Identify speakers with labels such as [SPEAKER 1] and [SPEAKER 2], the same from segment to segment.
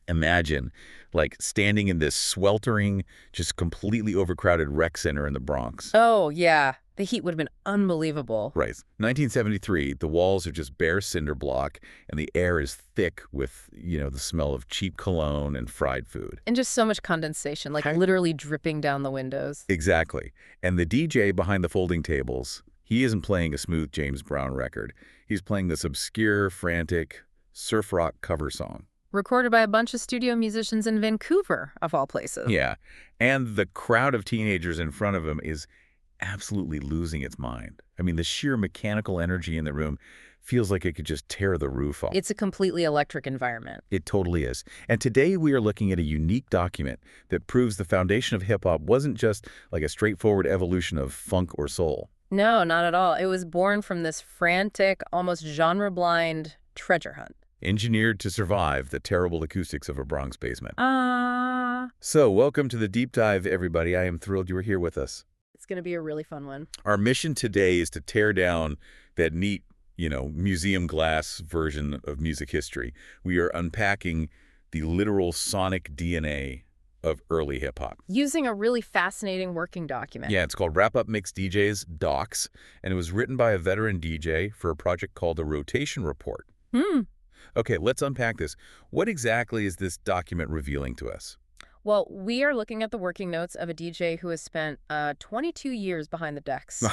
[SPEAKER 1] Imagine, like, standing in this sweltering, just completely overcrowded rec center in the Bronx.
[SPEAKER 2] Oh, yeah. The heat would have been unbelievable.
[SPEAKER 1] Right. 1973, the walls are just bare cinder block, and the air is thick with, the smell of cheap cologne and fried food.
[SPEAKER 2] And just so much condensation, like literally dripping down the windows.
[SPEAKER 1] Exactly. And the DJ behind the folding tables, he isn't playing a smooth James Brown record. He's playing this obscure, frantic surf rock cover song.
[SPEAKER 2] Recorded by a bunch of studio musicians in Vancouver, of all places.
[SPEAKER 1] Yeah. And the crowd of teenagers in front of him is absolutely losing its mind. I mean, the sheer mechanical energy in the room feels like it could just tear the roof off.
[SPEAKER 2] It's a completely electric environment.
[SPEAKER 1] It totally is. And today we are looking at a unique document that proves the foundation of hip-hop wasn't just like a straightforward evolution of funk or soul.
[SPEAKER 2] No, not at all. It was born from this frantic, almost genre-blind treasure hunt.
[SPEAKER 1] Engineered to survive the terrible acoustics of a Bronx basement. So, welcome to the Deep Dive, everybody. I am thrilled you are here with us.
[SPEAKER 2] It's going to be a really fun one.
[SPEAKER 1] Our mission today is to tear down that neat, museum glass version of music history. We are unpacking the literal sonic DNA of early hip-hop.
[SPEAKER 2] Using a really fascinating working document.
[SPEAKER 1] Yeah, it's called Wrap Up Mix DJs, Docs, and it was written by a veteran DJ for a project called the Rotation Report. Okay, let's unpack this. What exactly is this document revealing to us?
[SPEAKER 2] Well, we are looking at the working notes of a DJ who has spent 22 years behind the decks.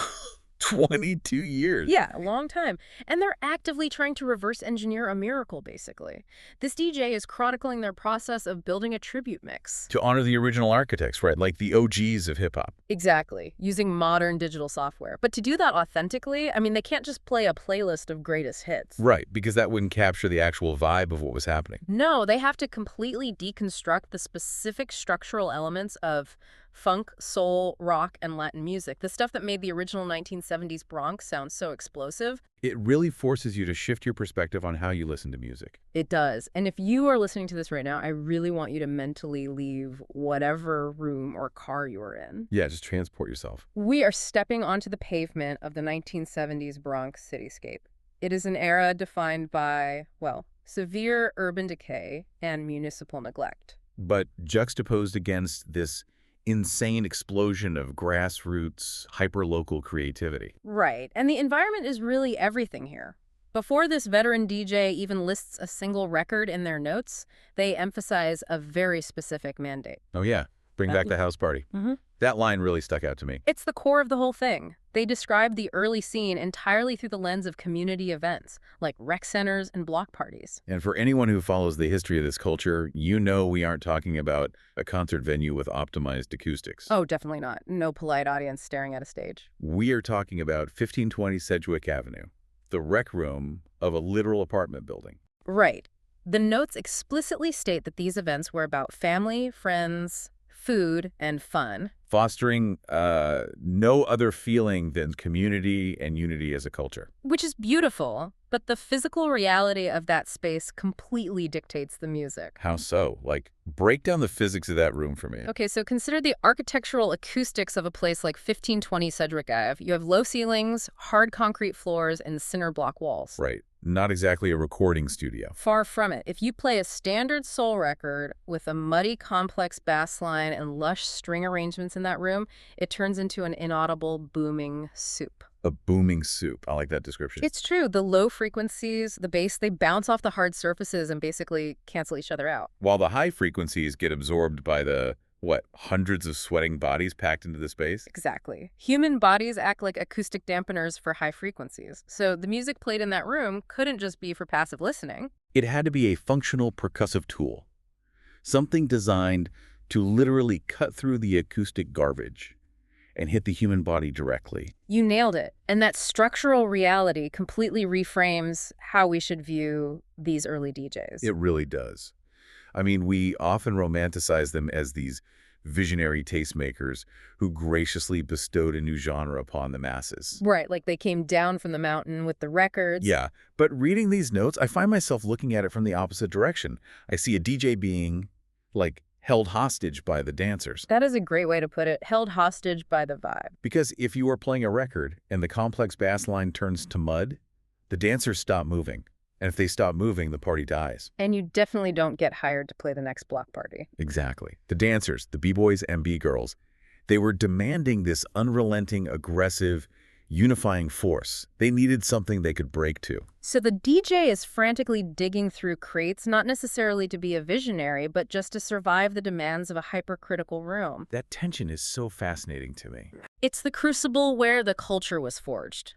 [SPEAKER 1] 22 years.
[SPEAKER 2] Yeah, a long time. And they're actively trying to reverse engineer a miracle, basically. This DJ is chronicling their process of building a tribute mix.
[SPEAKER 1] To honor the original architects, right? Like the OGs of hip-hop.
[SPEAKER 2] Exactly. Using modern digital software. But to do that authentically, I mean, they can't just play a playlist of greatest hits.
[SPEAKER 1] Right, because that wouldn't capture the actual vibe of what was happening.
[SPEAKER 2] No, they have to completely deconstruct the specific structural elements of funk, soul, rock, and Latin music, the stuff that made the original 1970s Bronx sound so explosive.
[SPEAKER 1] It really forces you to shift your perspective on how you listen to music.
[SPEAKER 2] It does. And if you are listening to this right now, I really want you to mentally leave whatever room or car you are in.
[SPEAKER 1] Yeah, just transport yourself.
[SPEAKER 2] We are stepping onto the pavement of the 1970s Bronx cityscape. It is an era defined by, well, severe urban decay and municipal neglect.
[SPEAKER 1] But juxtaposed against this insane explosion of grassroots, hyper-local creativity.
[SPEAKER 2] Right. And the environment is really everything here. Before this veteran DJ even lists a single record in their notes, they emphasize a very specific mandate.
[SPEAKER 1] Oh, yeah. Bring back the house party. That line really stuck out to me.
[SPEAKER 2] It's the core of the whole thing. They describe the early scene entirely through the lens of community events, like rec centers and block parties.
[SPEAKER 1] And for anyone who follows the history of this culture, you know we aren't talking about a concert venue with optimized acoustics.
[SPEAKER 2] Oh, definitely not. No polite audience staring at a stage.
[SPEAKER 1] We are talking about 1520 Sedgwick Avenue, the rec room of a literal apartment building.
[SPEAKER 2] Right. The notes explicitly state that these events were about family, friends, food, and fun.
[SPEAKER 1] Fostering no other feeling than community and unity as a culture.
[SPEAKER 2] Which is beautiful, but the physical reality of that space completely dictates the music.
[SPEAKER 1] How so? Like, break down the physics of that room for me.
[SPEAKER 2] Okay, so consider the architectural acoustics of a place like 1520 Sedgwick Ave. You have low ceilings, hard concrete floors, and cinder block walls.
[SPEAKER 1] Right. Not exactly a recording studio.
[SPEAKER 2] Far from it. If you play a standard soul record with a muddy, complex bass line and lush string arrangements in that room, it turns into an inaudible, booming soup.
[SPEAKER 1] A booming soup. I like that description.
[SPEAKER 2] It's true. The low frequencies, the bass, they bounce off the hard surfaces and basically cancel each other out.
[SPEAKER 1] While the high frequencies get absorbed by the, hundreds of sweating bodies packed into the space?
[SPEAKER 2] Exactly. Human bodies act like acoustic dampeners for high frequencies. So the music played in that room couldn't just be for passive listening.
[SPEAKER 1] It had to be a functional percussive tool. Something designed to literally cut through the acoustic garbage and hit the human body directly.
[SPEAKER 2] You nailed it. And that structural reality completely reframes how we should view these early DJs.
[SPEAKER 1] It really does. I mean, we often romanticize them as these visionary tastemakers who graciously bestowed a new genre upon the masses.
[SPEAKER 2] Right, like they came down from the mountain with the records.
[SPEAKER 1] Yeah, but reading these notes, I find myself looking at it from the opposite direction. I see a DJ being, held hostage by the dancers.
[SPEAKER 2] That is a great way to put it, held hostage by the vibe.
[SPEAKER 1] Because if you are playing a record and the complex bass line turns to mud, the dancers stop moving. And if they stop moving, the party dies.
[SPEAKER 2] And you definitely don't get hired to play the next block party.
[SPEAKER 1] Exactly. The dancers, the b-boys and b-girls, they were demanding this unrelenting, aggressive, unifying force. They needed something they could break to.
[SPEAKER 2] So the DJ is frantically digging through crates, not necessarily to be a visionary, but just to survive the demands of a hypercritical room.
[SPEAKER 1] That tension is so fascinating to me.
[SPEAKER 2] It's the crucible where the culture was forged.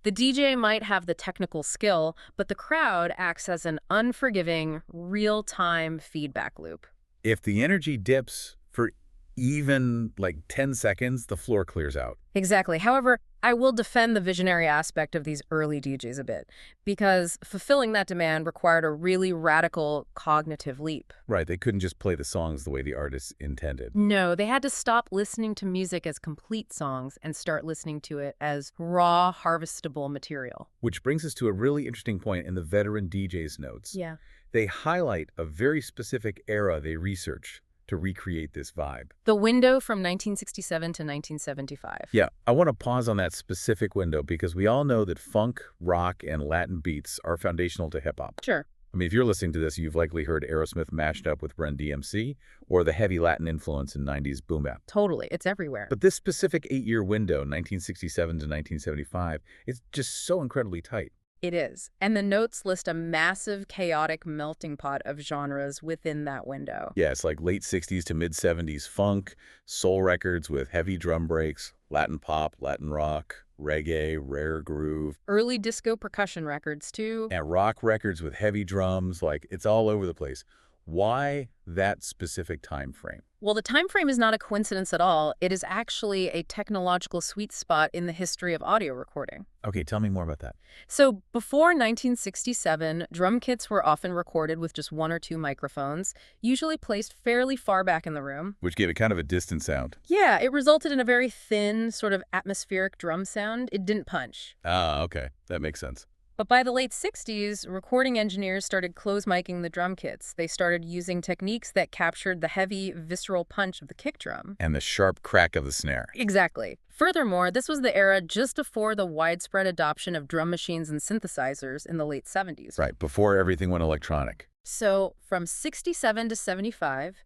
[SPEAKER 2] The DJ might have the technical skill, but the crowd acts as an unforgiving, real-time feedback loop.
[SPEAKER 1] If the energy dips for even like 10 seconds, the floor clears out.
[SPEAKER 2] Exactly. However, I will defend the visionary aspect of these early DJs a bit, because fulfilling that demand required a really radical cognitive leap.
[SPEAKER 1] Right, they couldn't just play the songs the way the artists intended.
[SPEAKER 2] No, they had to stop listening to music as complete songs and start listening to it as raw, harvestable material.
[SPEAKER 1] Which brings us to a really interesting point in the veteran DJ's notes.
[SPEAKER 2] Yeah.
[SPEAKER 1] They highlight a very specific era they research to recreate this vibe.
[SPEAKER 2] The window from 1967 to 1975.
[SPEAKER 1] Yeah, I want to pause on that specific window because we all know that funk, rock, and Latin beats are foundational to hip-hop.
[SPEAKER 2] Sure.
[SPEAKER 1] I mean, if you're listening to this, you've likely heard Aerosmith mashed up with Run DMC or the heavy Latin influence in 90s boom bap.
[SPEAKER 2] Totally. It's everywhere.
[SPEAKER 1] But this specific 8-year window, 1967 to 1975, is just so incredibly tight.
[SPEAKER 2] It is. And the notes list a massive, chaotic melting pot of genres within that window.
[SPEAKER 1] Yeah, it's like late 60s to mid-70s funk, soul records with heavy drum breaks, Latin pop, Latin rock, reggae, rare groove.
[SPEAKER 2] Early disco percussion records, too.
[SPEAKER 1] And rock records with heavy drums, like it's all over the place. Why that specific time frame?
[SPEAKER 2] Well, the time frame is not a coincidence at all. It is actually a technological sweet spot in the history of audio recording.
[SPEAKER 1] Okay, tell me more about that.
[SPEAKER 2] So before 1967, drum kits were often recorded with just one or two microphones, usually placed fairly far back in the room.
[SPEAKER 1] Which gave it kind of a distant sound.
[SPEAKER 2] Yeah, it resulted in a very thin, sort of atmospheric drum sound. It didn't punch.
[SPEAKER 1] Ah, okay. That makes sense.
[SPEAKER 2] But by the late 60s, recording engineers started close-micing the drum kits. They started using techniques that captured the heavy, visceral punch of the kick drum.
[SPEAKER 1] And the sharp crack of the snare.
[SPEAKER 2] Exactly. Furthermore, this was the era just before the widespread adoption of drum machines and synthesizers in the late 70s.
[SPEAKER 1] Right, before everything went electronic.
[SPEAKER 2] So from 67 to 75,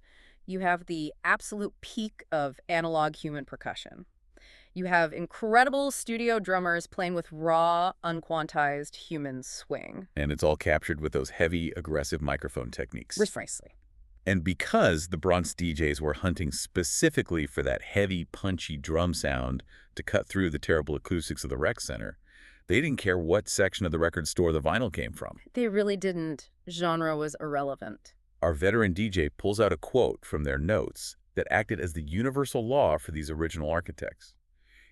[SPEAKER 2] you have the absolute peak of analog human percussion. You have incredible studio drummers playing with raw, unquantized human swing.
[SPEAKER 1] And it's all captured with those heavy, aggressive microphone techniques.
[SPEAKER 2] Precisely.
[SPEAKER 1] And because the Bronx DJs were hunting specifically for that heavy, punchy drum sound to cut through the terrible acoustics of the rec center, they didn't care what section of the record store the vinyl came from.
[SPEAKER 2] They really didn't. Genre was irrelevant.
[SPEAKER 1] Our veteran DJ pulls out a quote from their notes that acted as the universal law for these original architects.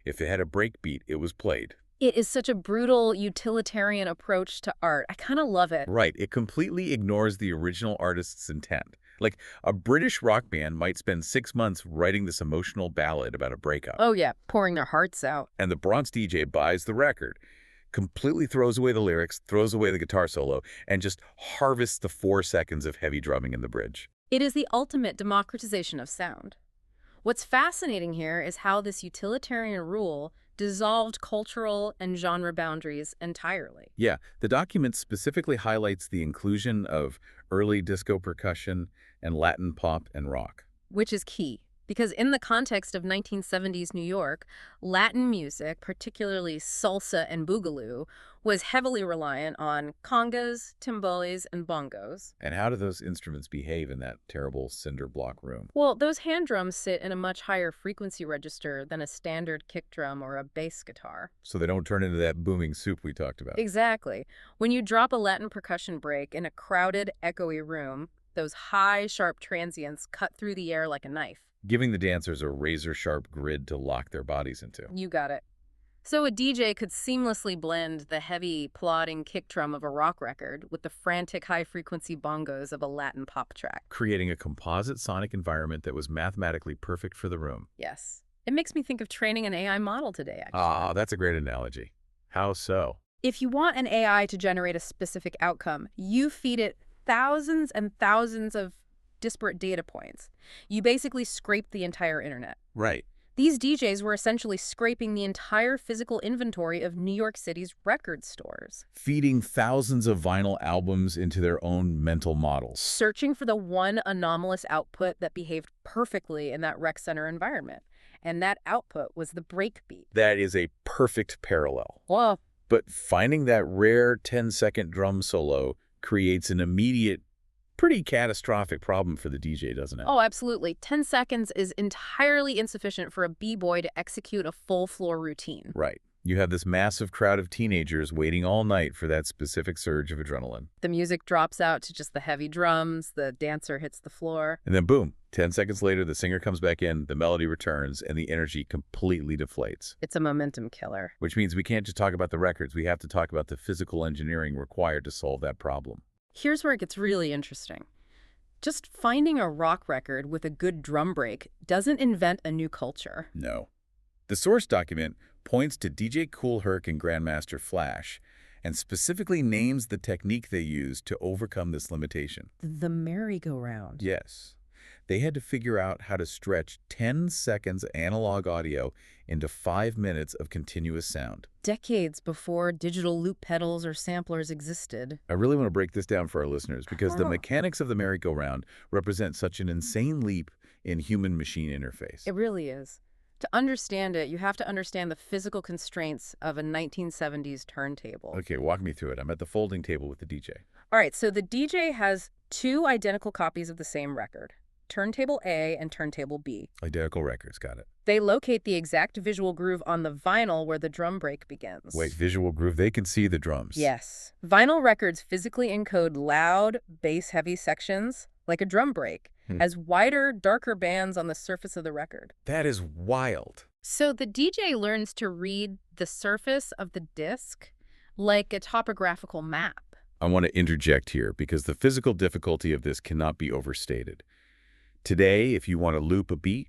[SPEAKER 1] If it had a breakbeat, it was played.
[SPEAKER 2] It is such a brutal, utilitarian approach to art. I kind of love it.
[SPEAKER 1] Right. It completely ignores the original artist's intent. Like, a British rock band might spend 6 months writing this emotional ballad about a breakup.
[SPEAKER 2] Oh, yeah, pouring their hearts out.
[SPEAKER 1] And the Bronx DJ buys the record, completely throws away the lyrics, throws away the guitar solo, and just harvests the 4 seconds of heavy drumming in the bridge.
[SPEAKER 2] It is the ultimate democratization of sound. What's fascinating here is how this utilitarian rule dissolved cultural and genre boundaries entirely.
[SPEAKER 1] Yeah, the document specifically highlights the inclusion of early disco percussion and Latin pop and rock.
[SPEAKER 2] Which is key, because in the context of 1970s New York, Latin music, particularly salsa and boogaloo, was heavily reliant on congas, timbales, and bongos.
[SPEAKER 1] And how do those instruments behave in that terrible cinder block room?
[SPEAKER 2] Well, those hand drums sit in a much higher frequency register than a standard kick drum or a bass guitar.
[SPEAKER 1] So they don't turn into that booming soup we talked about.
[SPEAKER 2] Exactly. When you drop a Latin percussion break in a crowded, echoey room, those high, sharp transients cut through the air like a knife.
[SPEAKER 1] Giving the dancers a razor-sharp grid to lock their bodies into.
[SPEAKER 2] You got it. So a DJ could seamlessly blend the heavy, plodding kick drum of a rock record with the frantic, high-frequency bongos of a Latin pop track.
[SPEAKER 1] Creating a composite sonic environment that was mathematically perfect for the room.
[SPEAKER 2] Yes. It makes me think of training an AI model today, actually.
[SPEAKER 1] Ah, that's a great analogy. How so?
[SPEAKER 2] If you want an AI to generate a specific outcome, you feed it thousands and thousands of disparate data points. You basically scrape the entire internet.
[SPEAKER 1] Right.
[SPEAKER 2] These DJs were essentially scraping the entire physical inventory of New York City's record stores,
[SPEAKER 1] feeding thousands of vinyl albums into their own mental models.
[SPEAKER 2] searching for the one anomalous output that behaved perfectly in that rec center environment. And that output was the breakbeat.
[SPEAKER 1] That is a perfect parallel.
[SPEAKER 2] Whoa.
[SPEAKER 1] But finding that rare 10-second drum solo creates an immediate, pretty catastrophic problem for the DJ, doesn't it?
[SPEAKER 2] Oh, absolutely. 10 seconds is entirely insufficient for a b-boy to execute a full floor routine.
[SPEAKER 1] Right. You have this massive crowd of teenagers waiting all night for that specific surge of adrenaline.
[SPEAKER 2] The music drops out to just the heavy drums, the dancer hits the floor.
[SPEAKER 1] And then boom, 10 seconds later, the singer comes back in, the melody returns, and the energy completely deflates.
[SPEAKER 2] It's a momentum killer.
[SPEAKER 1] Which means we can't just talk about the records. We have to talk about the physical engineering required to solve that problem.
[SPEAKER 2] Here's where it gets really interesting. Just finding a rock record with a good drum break doesn't invent a new culture.
[SPEAKER 1] No. The source document points to DJ Kool Herc and Grandmaster Flash, and specifically names the technique they used to overcome this limitation.
[SPEAKER 2] The merry-go-round.
[SPEAKER 1] Yes. They had to figure out how to stretch 10 seconds of analog audio into 5 minutes of continuous sound.
[SPEAKER 2] Decades before digital loop pedals or samplers existed.
[SPEAKER 1] I really want to break this down for our listeners because the mechanics of the merry-go-round represent such an insane leap in human-machine interface.
[SPEAKER 2] It really is. To understand it, you have to understand the physical constraints of a 1970s turntable.
[SPEAKER 1] Okay, walk me through it. I'm at the folding table with the DJ.
[SPEAKER 2] All right, so the DJ has two identical copies of the same record, turntable A and turntable B.
[SPEAKER 1] Identical records, got it.
[SPEAKER 2] They locate the exact visual groove on the vinyl where the drum break begins.
[SPEAKER 1] Wait, visual groove, they can see the drums.
[SPEAKER 2] Yes. Vinyl records physically encode loud, bass-heavy sections, like a drum break, as wider, darker bands on the surface of the record.
[SPEAKER 1] That is wild.
[SPEAKER 2] So the DJ learns to read the surface of the disc like a topographical map.
[SPEAKER 1] I want to interject here because the physical difficulty of this cannot be overstated. Today, if you want to loop a beat,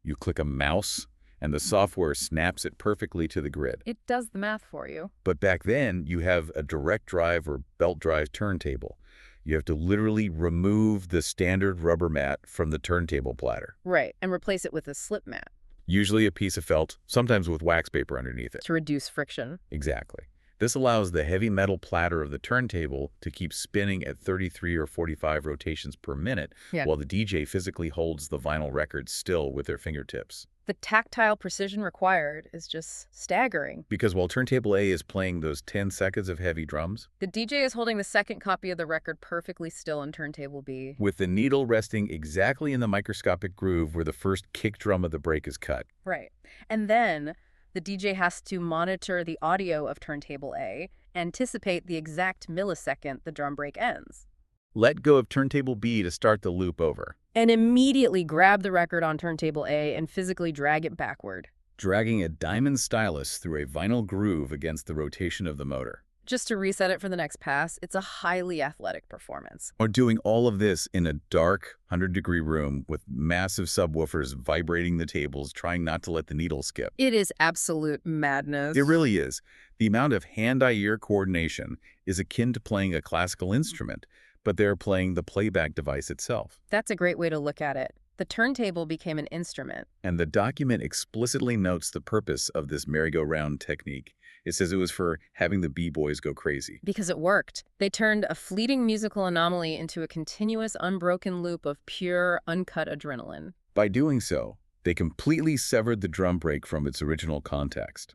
[SPEAKER 1] you click a mouse and the software snaps it perfectly to the grid.
[SPEAKER 2] It does the math for you.
[SPEAKER 1] But back then, you have a direct drive or belt drive turntable. You have to literally remove the standard rubber mat from the turntable platter.
[SPEAKER 2] Right, and replace it with a slip mat.
[SPEAKER 1] Usually a piece of felt, sometimes with wax paper underneath it.
[SPEAKER 2] To reduce friction.
[SPEAKER 1] Exactly. This allows the heavy metal platter of the turntable to keep spinning at 33 or 45 rotations per minute while the DJ physically holds the vinyl record still with their fingertips.
[SPEAKER 2] The tactile precision required is just staggering.
[SPEAKER 1] Because while turntable A is playing those 10 seconds of heavy drums,
[SPEAKER 2] the DJ is holding the second copy of the record perfectly still on turntable B.
[SPEAKER 1] with the needle resting exactly in the microscopic groove where the first kick drum of the break is cut.
[SPEAKER 2] Right. And then the DJ has to monitor the audio of turntable A, anticipate the exact millisecond the drum break ends.
[SPEAKER 1] Let go of turntable B to start the loop over,
[SPEAKER 2] and immediately grab the record on turntable A and physically drag it backward.
[SPEAKER 1] dragging a diamond stylus through a vinyl groove against the rotation of the motor.
[SPEAKER 2] Just to reset it for the next pass, it's a highly athletic performance.
[SPEAKER 1] Or doing all of this in a dark, 100-degree room with massive subwoofers vibrating the tables, trying not to let the needle skip.
[SPEAKER 2] It is absolute madness.
[SPEAKER 1] It really is. The amount of hand-eye-ear coordination is akin to playing a classical instrument, but they're playing the playback device itself.
[SPEAKER 2] That's a great way to look at it. The turntable became an instrument.
[SPEAKER 1] And the document explicitly notes the purpose of this merry-go-round technique. It says it was for having the b-boys go crazy.
[SPEAKER 2] Because it worked. They turned a fleeting musical anomaly into a continuous, unbroken loop of pure, uncut adrenaline.
[SPEAKER 1] By doing so, they completely severed the drum break from its original context.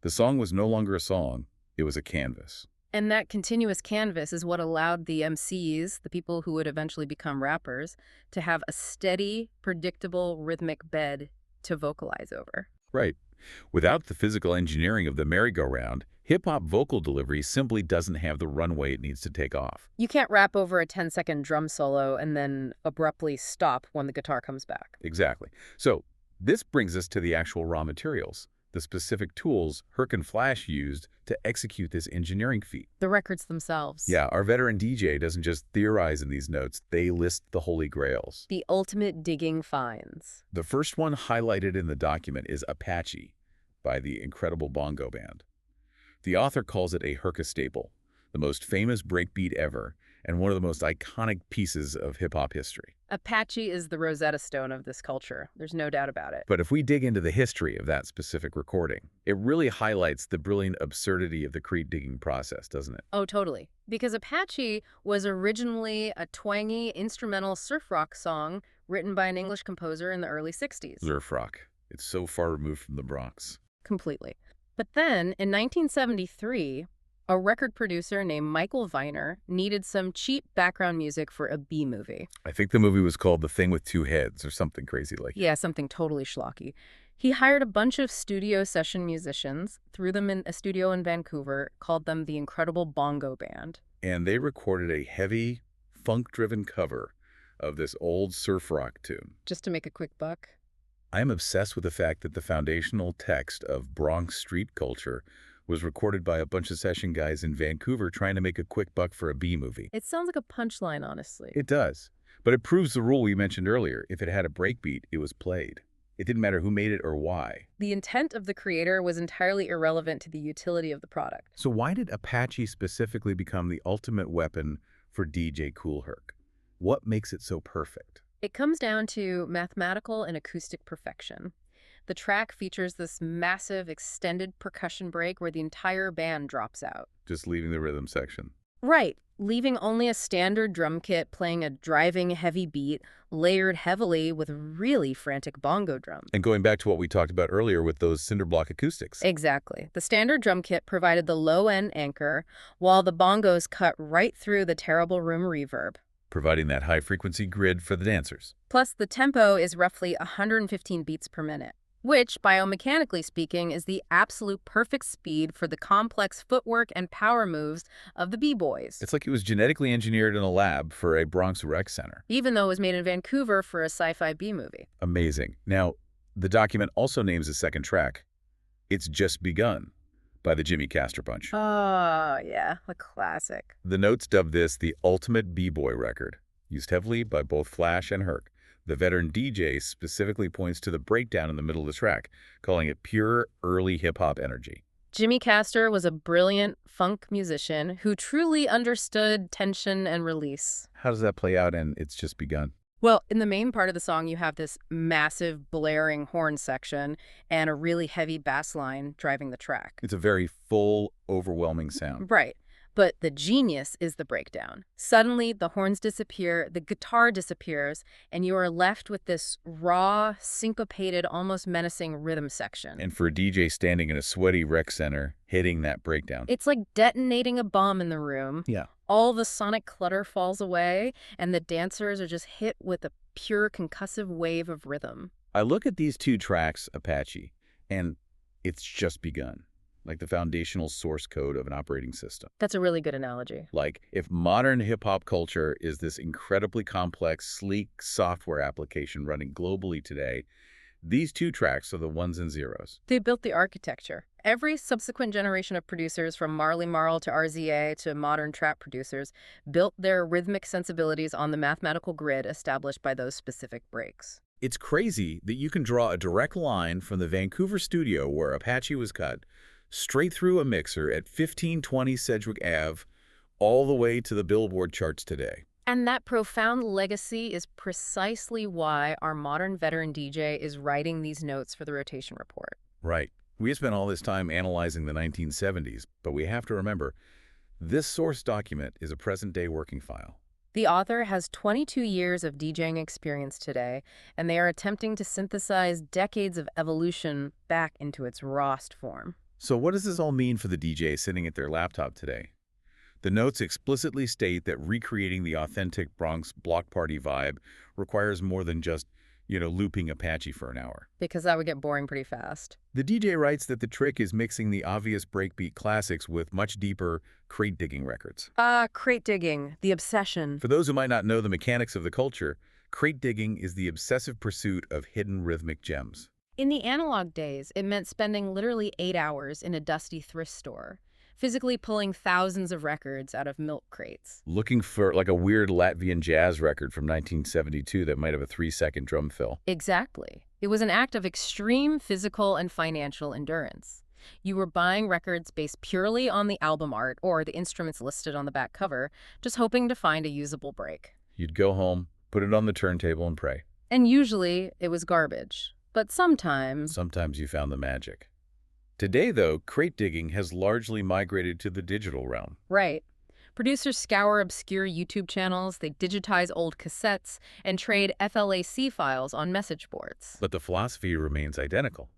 [SPEAKER 1] The song was no longer a song, it was a canvas.
[SPEAKER 2] And that continuous canvas is what allowed the MCs, the people who would eventually become rappers, to have a steady, predictable, rhythmic bed to vocalize over.
[SPEAKER 1] Right. Without the physical engineering of the merry-go-round, hip-hop vocal delivery simply doesn't have the runway it needs to take off.
[SPEAKER 2] You can't rap over a 10-second drum solo and then abruptly stop when the guitar comes back.
[SPEAKER 1] Exactly. So this brings us to the actual raw materials, the specific tools Herc and Flash used to execute this engineering feat.
[SPEAKER 2] The records themselves.
[SPEAKER 1] Yeah, our veteran DJ doesn't just theorize in these notes, they list the holy grails.
[SPEAKER 2] The ultimate digging finds.
[SPEAKER 1] The first one highlighted in the document is Apache by the Incredible Bongo Band. The author calls it a Herc staple, the most famous breakbeat ever, and one of the most iconic pieces of hip-hop history.
[SPEAKER 2] Apache is the Rosetta Stone of this culture. There's no doubt about it.
[SPEAKER 1] But if we dig into the history of that specific recording, it really highlights the brilliant absurdity of the crate digging process, doesn't it?
[SPEAKER 2] Oh, totally. Because Apache was originally a twangy instrumental surf rock song written by an English composer in the early 60s.
[SPEAKER 1] Surf rock. It's so far removed from the Bronx.
[SPEAKER 2] Completely. But then, in 1973, a record producer named Michael Viner needed some cheap background music for a B movie.
[SPEAKER 1] I think the movie was called The Thing with Two Heads or something crazy like that.
[SPEAKER 2] Yeah, something totally schlocky. He hired a bunch of studio session musicians, threw them in a studio in Vancouver, called them the Incredible Bongo Band.
[SPEAKER 1] And they recorded a heavy, funk-driven cover of this old surf rock tune.
[SPEAKER 2] Just to make a quick buck.
[SPEAKER 1] I am obsessed with the fact that the foundational text of Bronx street culture was recorded by a bunch of session guys in Vancouver trying to make a quick buck for a B movie.
[SPEAKER 2] It sounds like a punchline, honestly.
[SPEAKER 1] It does. But it proves the rule we mentioned earlier. If it had a breakbeat, it was played. It didn't matter who made it or why.
[SPEAKER 2] The intent of the creator was entirely irrelevant to the utility of the product.
[SPEAKER 1] So why did Apache specifically become the ultimate weapon for DJ Kool Herc? What makes it so perfect?
[SPEAKER 2] It comes down to mathematical and acoustic perfection. The track features this massive extended percussion break where the entire band drops out.
[SPEAKER 1] Just leaving the rhythm section.
[SPEAKER 2] Right, leaving only a standard drum kit playing a driving heavy beat layered heavily with really frantic bongo drums.
[SPEAKER 1] And going back to what we talked about earlier with those cinder block acoustics.
[SPEAKER 2] Exactly. The standard drum kit provided the low-end anchor, while the bongos cut right through the terrible room reverb.
[SPEAKER 1] Providing that high-frequency grid for the dancers.
[SPEAKER 2] Plus, the tempo is roughly 115 beats per minute, which, biomechanically speaking, is the absolute perfect speed for the complex footwork and power moves of the b-boys.
[SPEAKER 1] It's like it was genetically engineered in a lab for a Bronx rec center.
[SPEAKER 2] Even though it was made in Vancouver for a sci-fi B-movie.
[SPEAKER 1] Amazing. Now, the document also names the second track, It's Just Begun, by the Jimmy Castor Bunch.
[SPEAKER 2] Oh, yeah, a classic.
[SPEAKER 1] The notes dub this the ultimate b-boy record, used heavily by both Flash and Herc. The veteran DJ specifically points to the breakdown in the middle of the track, calling it pure early hip-hop energy.
[SPEAKER 2] Jimmy Castor was a brilliant funk musician who truly understood tension and release.
[SPEAKER 1] How does that play out in It's Just Begun?
[SPEAKER 2] Well, in the main part of the song, you have this massive blaring horn section and a really heavy bass line driving the track.
[SPEAKER 1] It's a very full, overwhelming sound.
[SPEAKER 2] Right. But the genius is the breakdown. Suddenly, the horns disappear, the guitar disappears, and you are left with this raw, syncopated, almost menacing rhythm section.
[SPEAKER 1] And for a DJ standing in a sweaty rec center, hitting that breakdown.
[SPEAKER 2] It's like detonating a bomb in the room.
[SPEAKER 1] Yeah.
[SPEAKER 2] All the sonic clutter falls away, and the dancers are just hit with a pure concussive wave of rhythm.
[SPEAKER 1] I look at these two tracks, Apache, and it's just begun. Like the foundational source code of an operating system.
[SPEAKER 2] That's a really good analogy.
[SPEAKER 1] Like, if modern hip-hop culture is this incredibly complex, sleek software application running globally today, these two tracks are the ones and zeros.
[SPEAKER 2] They built the architecture. Every subsequent generation of producers, from Marley Marl to RZA to modern trap producers, built their rhythmic sensibilities on the mathematical grid established by those specific breaks.
[SPEAKER 1] It's crazy that you can draw a direct line from the Vancouver studio where Apache was cut straight through a mixer at 1520 Sedgwick Ave, all the way to the Billboard charts today.
[SPEAKER 2] And that profound legacy is precisely why our modern veteran DJ is writing these notes for the rotation report.
[SPEAKER 1] Right. We have spent all this time analyzing the 1970s, but we have to remember, this source document is a present-day working file.
[SPEAKER 2] The author has 22 years of DJing experience today, and they are attempting to synthesize decades of evolution back into its rawest form.
[SPEAKER 1] So what does this all mean for the DJ sitting at their laptop today? The notes explicitly state that recreating the authentic Bronx block party vibe requires more than just, looping Apache for an hour.
[SPEAKER 2] Because that would get boring pretty fast.
[SPEAKER 1] The DJ writes that the trick is mixing the obvious breakbeat classics with much deeper crate digging records.
[SPEAKER 2] Crate digging, the obsession.
[SPEAKER 1] For those who might not know the mechanics of the culture, crate digging is the obsessive pursuit of hidden rhythmic gems.
[SPEAKER 2] In the analog days, it meant spending literally 8 hours in a dusty thrift store, physically pulling thousands of records out of milk crates.
[SPEAKER 1] Looking for like a weird Latvian jazz record from 1972 that might have a 3-second drum fill.
[SPEAKER 2] Exactly. It was an act of extreme physical and financial endurance. You were buying records based purely on the album art or the instruments listed on the back cover, just hoping to find a usable break.
[SPEAKER 1] You'd go home, put it on the turntable and pray.
[SPEAKER 2] And usually it was garbage. But sometimes...
[SPEAKER 1] Sometimes you found the magic. Today, though, crate digging has largely migrated to the digital realm.
[SPEAKER 2] Right. Producers scour obscure YouTube channels, they digitize old cassettes, and trade FLAC files on message boards.
[SPEAKER 1] But the philosophy remains identical.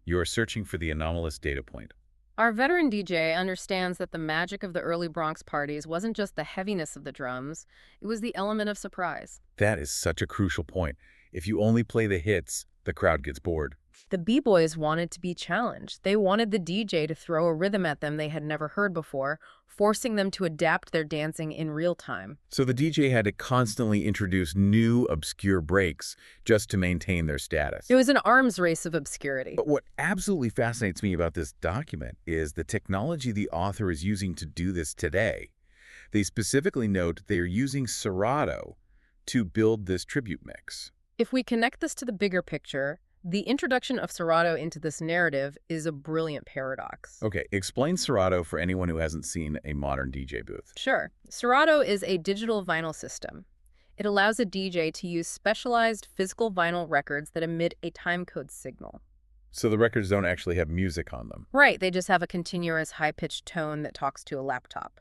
[SPEAKER 1] You are searching for the anomalous data point.
[SPEAKER 2] Our veteran DJ understands that the magic of the early Bronx parties wasn't just the heaviness of the drums, it was the element of surprise.
[SPEAKER 1] That is such a crucial point. If you only play the hits, the crowd gets bored.
[SPEAKER 2] The b-boys wanted to be challenged. They wanted the DJ to throw a rhythm at them they had never heard before, forcing them to adapt their dancing in real time.
[SPEAKER 1] So the DJ had to constantly introduce new, obscure breaks just to maintain their status.
[SPEAKER 2] It was an arms race of obscurity.
[SPEAKER 1] But what absolutely fascinates me about this document is the technology the author is using to do this today. They specifically note they are using Serato to build this tribute mix.
[SPEAKER 2] If we connect this to the bigger picture, the introduction of Serato into this narrative is a brilliant paradox.
[SPEAKER 1] Okay, explain Serato for anyone who hasn't seen a modern DJ booth.
[SPEAKER 2] Sure. Serato is a digital vinyl system. It allows a DJ to use specialized physical vinyl records that emit a timecode signal.
[SPEAKER 1] So the records don't actually have music on them.
[SPEAKER 2] Right, they just have a continuous high-pitched tone that talks to a laptop.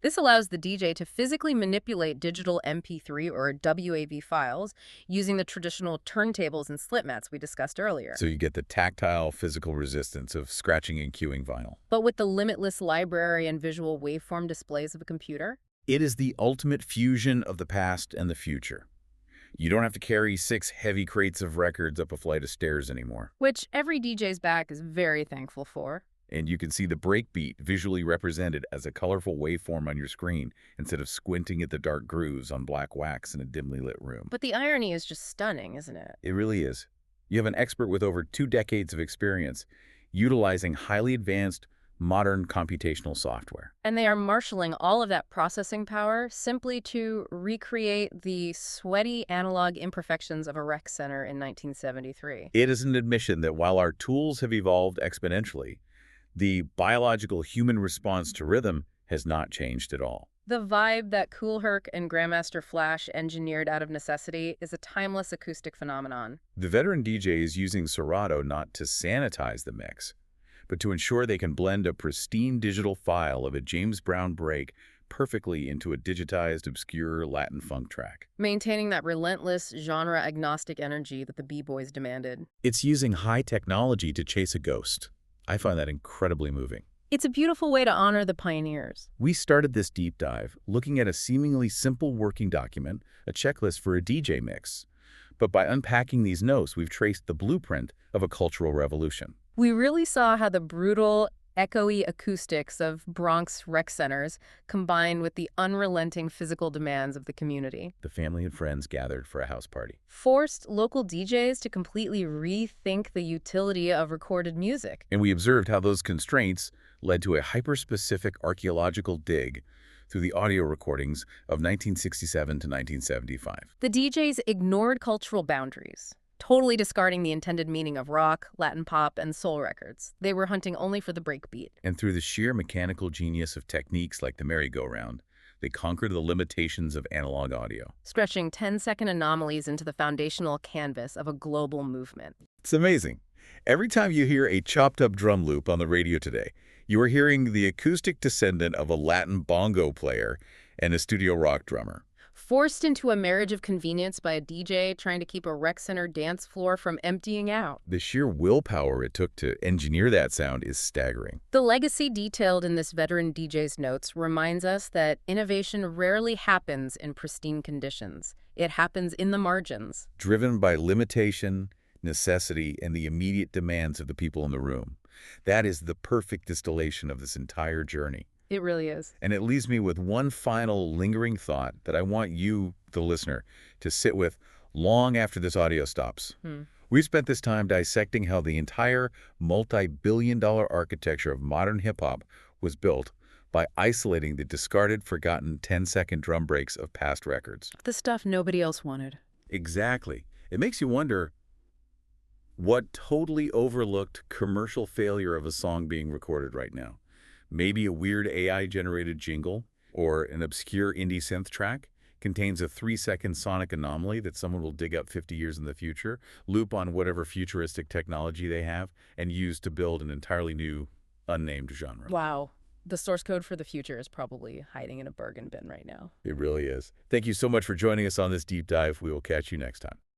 [SPEAKER 2] This allows the DJ to physically manipulate digital MP3 or WAV files using the traditional turntables and slip mats we discussed earlier.
[SPEAKER 1] So you get the tactile, physical resistance of scratching and cueing vinyl.
[SPEAKER 2] But with the limitless library and visual waveform displays of a computer?
[SPEAKER 1] It is the ultimate fusion of the past and the future. You don't have to carry 6 heavy crates of records up a flight of stairs anymore.
[SPEAKER 2] Which every DJ's back is very thankful for.
[SPEAKER 1] And you can see the breakbeat visually represented as a colorful waveform on your screen instead of squinting at the dark grooves on black wax in a dimly lit room.
[SPEAKER 2] But the irony is just stunning, isn't it?
[SPEAKER 1] It really is. You have an expert with over 2 decades of experience utilizing highly advanced, modern computational software.
[SPEAKER 2] And they are marshaling all of that processing power simply to recreate the sweaty analog imperfections of a rec center in 1973.
[SPEAKER 1] It is an admission that while our tools have evolved exponentially, the biological human response to rhythm has not changed at all.
[SPEAKER 2] The vibe that Kool Herc and Grandmaster Flash engineered out of necessity is a timeless acoustic phenomenon.
[SPEAKER 1] The veteran DJ is using Serato not to sanitize the mix, but to ensure they can blend a pristine digital file of a James Brown break perfectly into a digitized, obscure Latin funk track.
[SPEAKER 2] Maintaining that relentless, genre-agnostic energy that the b-boys demanded.
[SPEAKER 1] It's using high technology to chase a ghost. I find that incredibly moving.
[SPEAKER 2] It's a beautiful way to honor the pioneers.
[SPEAKER 1] We started this deep dive looking at a seemingly simple working document, a checklist for a DJ mix. But by unpacking these notes, we've traced the blueprint of a cultural revolution.
[SPEAKER 2] We really saw how the brutal, echoey acoustics of Bronx rec centers combined with the unrelenting physical demands of the community.
[SPEAKER 1] The family and friends gathered for a house party.
[SPEAKER 2] Forced local DJs to completely rethink the utility of recorded music.
[SPEAKER 1] And we observed how those constraints led to a hyper-specific archaeological dig through the audio recordings of 1967 to 1975.
[SPEAKER 2] The DJs ignored cultural boundaries, totally discarding the intended meaning of rock, Latin pop, and soul records. They were hunting only for the breakbeat.
[SPEAKER 1] And through the sheer mechanical genius of techniques like the merry-go-round, they conquered the limitations of analog audio.
[SPEAKER 2] Stretching 10-second anomalies into the foundational canvas of a global movement.
[SPEAKER 1] It's amazing. Every time you hear a chopped-up drum loop on the radio today, you are hearing the acoustic descendant of a Latin bongo player and a studio rock drummer.
[SPEAKER 2] Forced into a marriage of convenience by a DJ trying to keep a rec center dance floor from emptying out.
[SPEAKER 1] The sheer willpower it took to engineer that sound is staggering.
[SPEAKER 2] The legacy detailed in this veteran DJ's notes reminds us that innovation rarely happens in pristine conditions. It happens in the margins.
[SPEAKER 1] Driven by limitation, necessity, and the immediate demands of the people in the room. That is the perfect distillation of this entire journey.
[SPEAKER 2] It really is.
[SPEAKER 1] And it leaves me with one final lingering thought that I want you, the listener, to sit with long after this audio stops. We've spent this time dissecting how the entire multi-billion-dollar architecture of modern hip-hop was built by isolating the discarded, forgotten 10-second drum breaks of past records.
[SPEAKER 2] The stuff nobody else wanted.
[SPEAKER 1] Exactly. It makes you wonder what totally overlooked commercial failure of a song being recorded right now. Maybe a weird AI-generated jingle or an obscure indie synth track? contains a 3-second sonic anomaly that someone will dig up 50 years in the future, loop on whatever futuristic technology they have, and use to build an entirely new, unnamed genre.
[SPEAKER 2] Wow. The source code for the future is probably hiding in a Bergen bin right now.
[SPEAKER 1] It really is. Thank you so much for joining us on this deep dive. We will catch you next time.